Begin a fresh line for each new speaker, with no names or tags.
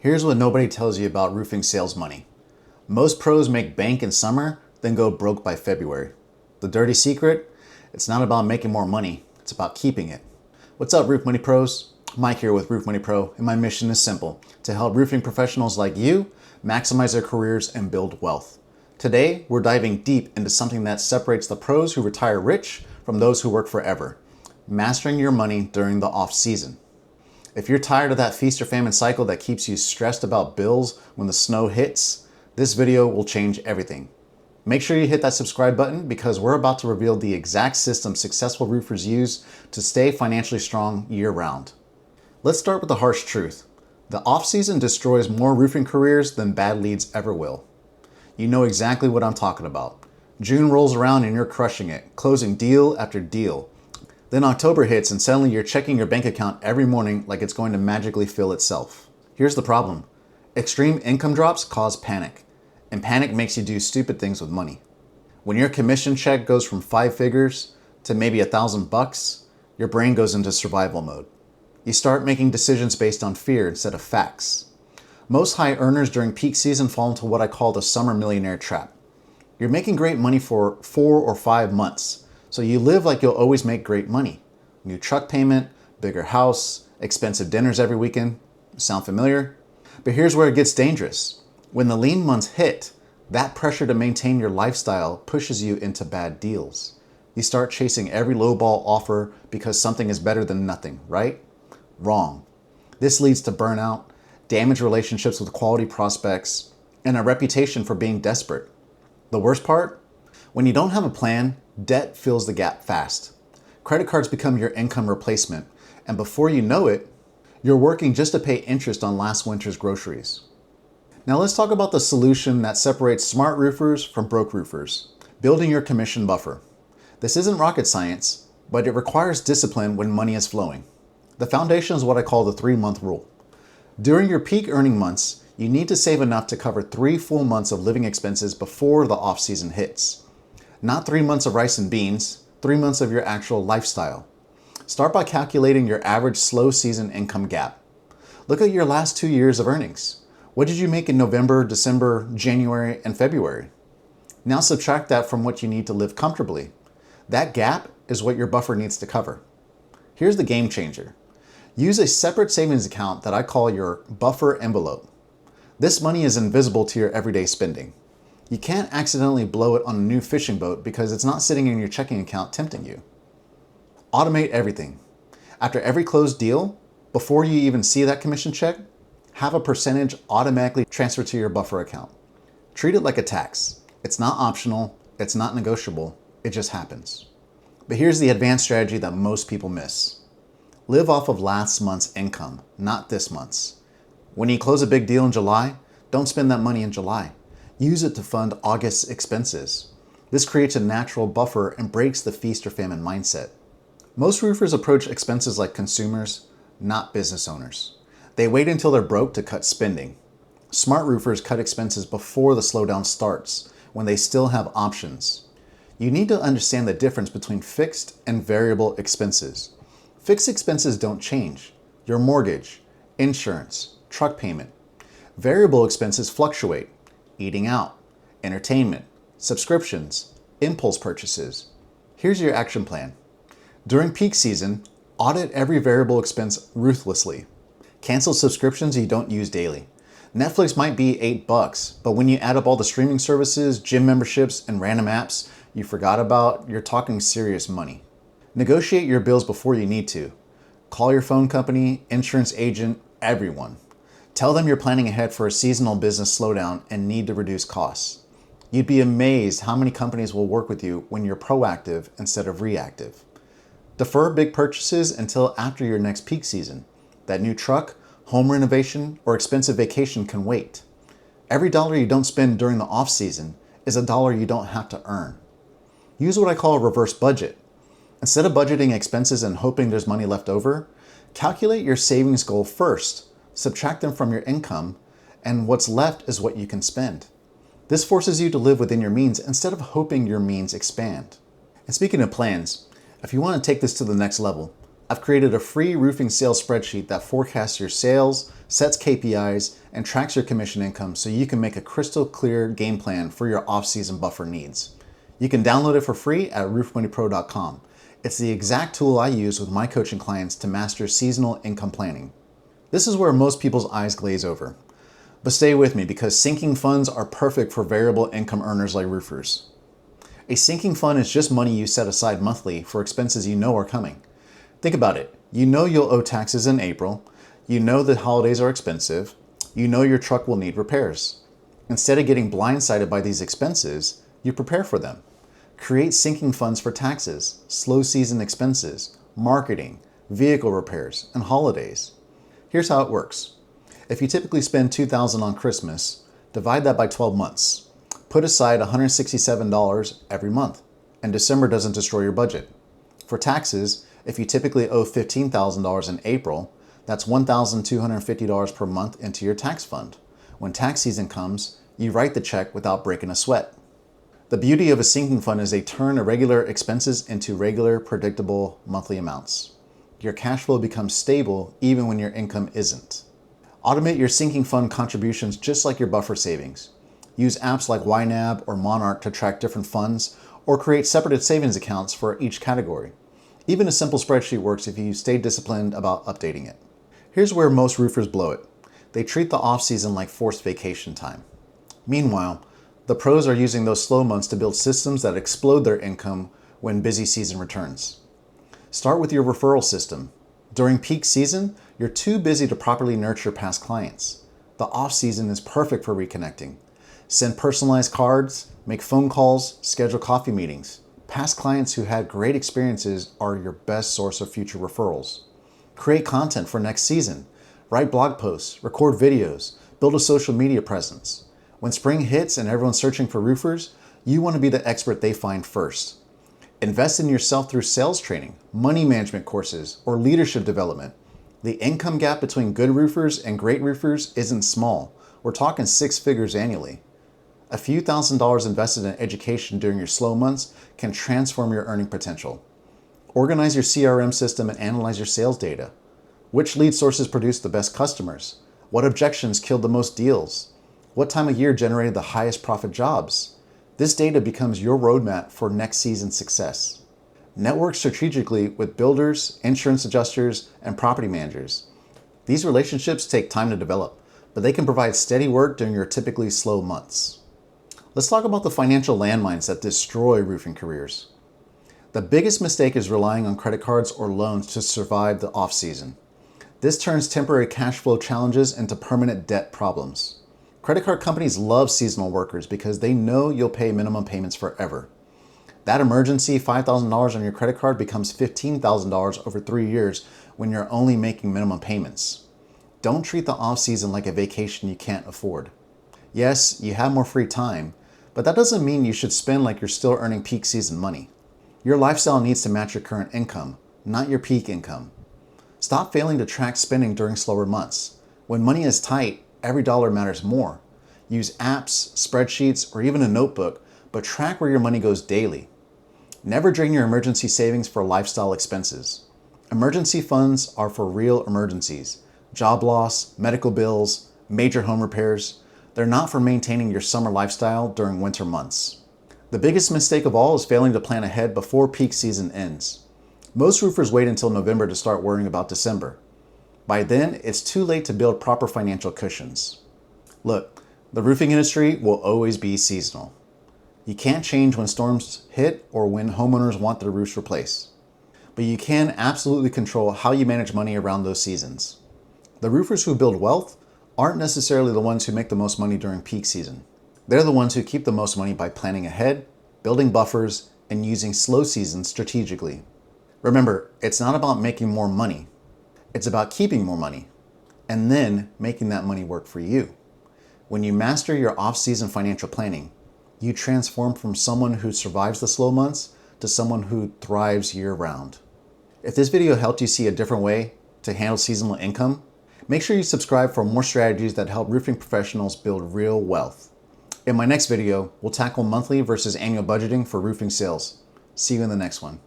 Here's what nobody tells you about roofing sales money. Most pros make bank in summer, then go broke by February. The dirty secret? It's not about making more money, it's about keeping it. What's up, Roof Money Pros? Mike here with Roof Money Pro, and my mission is simple: to help roofing professionals like you maximize their careers and build wealth. Today, we're diving deep into something that separates the pros who retire rich from those who work forever: mastering your money during the off season. If you're tired of that feast or famine cycle that keeps you stressed about bills when the snow hits, this video will change everything. Make sure you hit that subscribe button because we're about to reveal the exact system successful roofers use to stay financially strong year-round. Let's start with the harsh truth. The off-season destroys more roofing careers than bad leads ever will. You know exactly what I'm talking about. June rolls around and you're crushing it, closing deal after deal. Then October hits and suddenly you're checking your bank account every morning like it's going to magically fill itself. Here's the problem. Extreme income drops cause panic, and panic makes you do stupid things with money. When your commission check goes from 5 figures to maybe $1,000, your brain goes into survival mode. You start making decisions based on fear instead of facts. Most high earners during peak season fall into what I call the summer millionaire trap. You're making great money for 4 or 5 months. So you live like you'll always make great money. New truck payment, bigger house, expensive dinners every weekend. Sound familiar? But here's where it gets dangerous. When the lean months hit, that pressure to maintain your lifestyle pushes you into bad deals. You start chasing every lowball offer because something is better than nothing, right? Wrong. This leads to burnout, damaged relationships with quality prospects, and a reputation for being desperate. The worst part? When you don't have a plan, debt fills the gap fast. Credit cards become your income replacement, and before you know it, you're working just to pay interest on last winter's groceries. Now let's talk about the solution that separates smart roofers from broke roofers: building your commission buffer. This isn't rocket science, but it requires discipline when money is flowing. The foundation is what I call the 3-month rule. During your peak earning months, you need to save enough to cover 3 full months of living expenses before the off-season hits. Not 3 months of rice and beans, 3 months of your actual lifestyle. Start by calculating your average slow season income gap. Look at your last 2 years of earnings. What did you make in November, December, January, and February? Now subtract that from what you need to live comfortably. That gap is what your buffer needs to cover. Here's the game changer. Use a separate savings account that I call your buffer envelope. This money is invisible to your everyday spending. You can't accidentally blow it on a new fishing boat because it's not sitting in your checking account tempting you. Automate everything. After every closed deal, before you even see that commission check, have a percentage automatically transferred to your buffer account. Treat it like a tax. It's not optional, it's not negotiable, it just happens. But here's the advanced strategy that most people miss. Live off of last month's income, not this month's. When you close a big deal in July, don't spend that money in July. Use it to fund August's expenses. This creates a natural buffer and breaks the feast or famine mindset. Most roofers approach expenses like consumers, not business owners. They wait until they're broke to cut spending. Smart roofers cut expenses before the slowdown starts, when they still have options. You need to understand the difference between fixed and variable expenses. Fixed expenses don't change: your mortgage, insurance, truck payment. Variable expenses fluctuate: eating out, entertainment, subscriptions, impulse purchases. Here's your action plan. During peak season, audit every variable expense ruthlessly. Cancel subscriptions you don't use daily. Netflix might be $8, but when you add up all the streaming services, gym memberships, and random apps you forgot about, you're talking serious money. Negotiate your bills before you need to. Call your phone company, insurance agent, everyone. Tell them you're planning ahead for a seasonal business slowdown and need to reduce costs. You'd be amazed how many companies will work with you when you're proactive instead of reactive. Defer big purchases until after your next peak season. That new truck, home renovation, or expensive vacation can wait. Every dollar you don't spend during the off season is a dollar you don't have to earn. Use what I call a reverse budget. Instead of budgeting expenses and hoping there's money left over, calculate your savings goal first. Subtract them from your income, and what's left is what you can spend. This forces you to live within your means instead of hoping your means expand. And speaking of plans, if you want to take this to the next level, I've created a free roofing sales spreadsheet that forecasts your sales, sets KPIs, and tracks your commission income so you can make a crystal clear game plan for your off-season buffer needs. You can download it for free at roofmoneypro.com. It's the exact tool I use with my coaching clients to master seasonal income planning. This is where most people's eyes glaze over. But stay with me because sinking funds are perfect for variable income earners like roofers. A sinking fund is just money you set aside monthly for expenses you know are coming. Think about it. You know you'll owe taxes in April. You know the holidays are expensive. You know your truck will need repairs. Instead of getting blindsided by these expenses, you prepare for them. Create sinking funds for taxes, slow season expenses, marketing, vehicle repairs, and holidays. Here's how it works. If you typically spend $2,000 on Christmas, divide that by 12 months. Put aside $167 every month, and December doesn't destroy your budget. For taxes, if you typically owe $15,000 in April, that's $1,250 per month into your tax fund. When tax season comes, you write the check without breaking a sweat. The beauty of a sinking fund is they turn irregular expenses into regular, predictable monthly amounts. Your cash flow becomes stable even when your income isn't. Automate your sinking fund contributions just like your buffer savings. Use apps like YNAB or Monarch to track different funds or create separate savings accounts for each category. Even a simple spreadsheet works if you stay disciplined about updating it. Here's where most roofers blow it. They treat the off-season like forced vacation time. Meanwhile, the pros are using those slow months to build systems that explode their income when busy season returns. Start with your referral system. During peak season, you're too busy to properly nurture past clients. The off-season is perfect for reconnecting. Send personalized cards, make phone calls, schedule coffee meetings. Past clients who had great experiences are your best source of future referrals. Create content for next season. Write blog posts, record videos, build a social media presence. When spring hits and everyone's searching for roofers, you want to be the expert they find first. Invest in yourself through sales training, money management courses, or leadership development. The income gap between good roofers and great roofers isn't small. We're talking 6 figures annually. A few $1,000s invested in education during your slow months can transform your earning potential. Organize your CRM system and analyze your sales data. Which lead sources produce the best customers? What objections killed the most deals? What time of year generated the highest profit jobs? This data becomes your roadmap for next season's success. Network strategically with builders, insurance adjusters, and property managers. These relationships take time to develop, but they can provide steady work during your typically slow months. Let's talk about the financial landmines that destroy roofing careers. The biggest mistake is relying on credit cards or loans to survive the off-season. This turns temporary cash flow challenges into permanent debt problems. Credit card companies love seasonal workers because they know you'll pay minimum payments forever. That emergency $5,000 on your credit card becomes $15,000 over 3 years when you're only making minimum payments. Don't treat the off-season like a vacation you can't afford. Yes, you have more free time, but that doesn't mean you should spend like you're still earning peak season money. Your lifestyle needs to match your current income, not your peak income. Stop failing to track spending during slower months. When money is tight, every dollar matters more. Use apps, spreadsheets, or even a notebook, but track where your money goes daily. Never drain your emergency savings for lifestyle expenses. Emergency funds are for real emergencies. Job loss, medical bills, major home repairs. They're not for maintaining your summer lifestyle during winter months. The biggest mistake of all is failing to plan ahead before peak season ends. Most roofers wait until November to start worrying about December. By then, it's too late to build proper financial cushions. Look, the roofing industry will always be seasonal. You can't change when storms hit or when homeowners want their roofs replaced. But you can absolutely control how you manage money around those seasons. The roofers who build wealth aren't necessarily the ones who make the most money during peak season. They're the ones who keep the most money by planning ahead, building buffers, and using slow seasons strategically. Remember, it's not about making more money. It's about keeping more money and then making that money work for you. When you master your off-season financial planning, you transform from someone who survives the slow months to someone who thrives year-round. If this video helped you see a different way to handle seasonal income, make sure you subscribe for more strategies that help roofing professionals build real wealth. In my next video, we'll tackle monthly versus annual budgeting for roofing sales. See you in the next one.